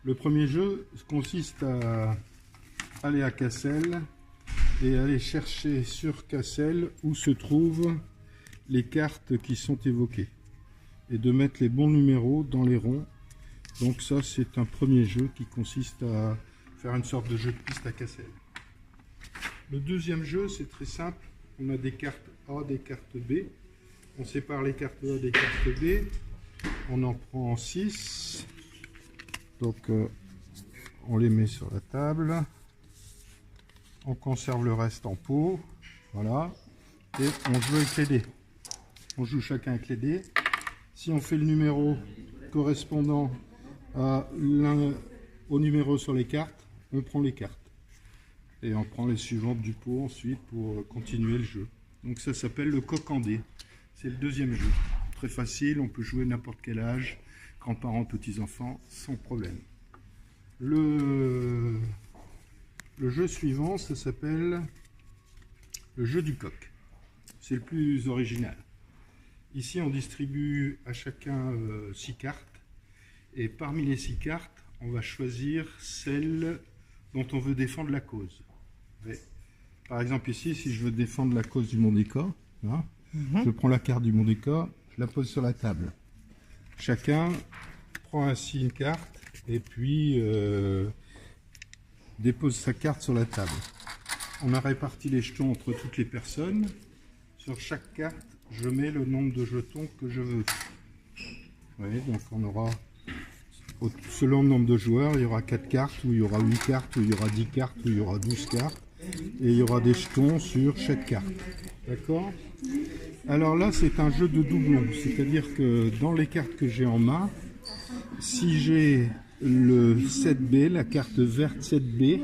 Le premier jeu consiste à aller à Cassel et aller chercher sur Cassel où se trouvent les cartes qui sont évoquées et de mettre les bons numéros dans les ronds. Donc ça, c'est un premier jeu qui consiste à faire une sorte de jeu de piste à Cassel. Le deuxième jeu, c'est très simple. On a des cartes A, des cartes B. On sépare les cartes A des cartes B. On en prend 6. Donc on les met sur la table. On conserve le reste en pot. Voilà. Et on joue avec les dés. On joue chacun avec les dés. Si on fait le numéro correspondant au numéro sur les cartes, on prend les cartes. Et on prend les suivantes du pot ensuite pour continuer le jeu. Donc ça s'appelle le coq en dés. C'est le deuxième jeu. Très facile, on peut jouer n'importe quel âge, grands-parents, petits-enfants, sans problème. Le jeu suivant, ça s'appelle le jeu du coq. C'est le plus original. Ici, on distribue à chacun 6 cartes. Et parmi les 6 cartes, on va choisir celle dont on veut défendre la cause. Ouais. Par exemple, ici, si je veux défendre la cause du Mondéka, hein, je prends la carte du Mondéka, je la pose sur la table. Chacun prend ainsi une carte et puis dépose sa carte sur la table. On a réparti les jetons entre toutes les personnes. Sur chaque carte, je mets le nombre de jetons que je veux. Ouais, donc on aura, selon le nombre de joueurs, il y aura 4 cartes, ou il y aura 8 cartes, ou il y aura 10 cartes, ou il y aura 12 cartes. Et il y aura des jetons sur chaque carte. D'accord? Alors là, c'est un jeu de doublon. C'est-à-dire que dans les cartes que j'ai en main, si j'ai le 7B, la carte verte 7B,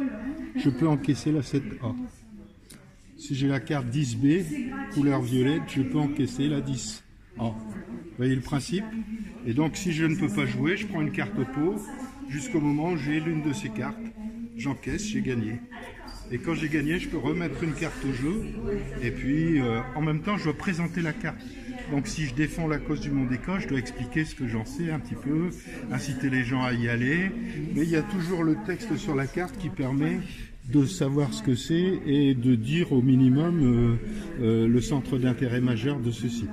je peux encaisser la 7A. Si j'ai la carte 10B, couleur violette, je peux encaisser la 10A. Vous voyez le principe? Et donc, si je ne peux pas jouer, je prends une carte au pot, jusqu'au moment où j'ai l'une de ces cartes. J'encaisse, j'ai gagné. Et quand j'ai gagné, je peux remettre une carte au jeu. Et puis, en même temps, je dois présenter la carte. Donc, si je défends la cause du Mondéka, je dois expliquer ce que j'en sais un petit peu, inciter les gens à y aller. Mais il y a toujours le texte sur la carte qui permet de savoir ce que c'est et de dire au minimum le centre d'intérêt majeur de ce site.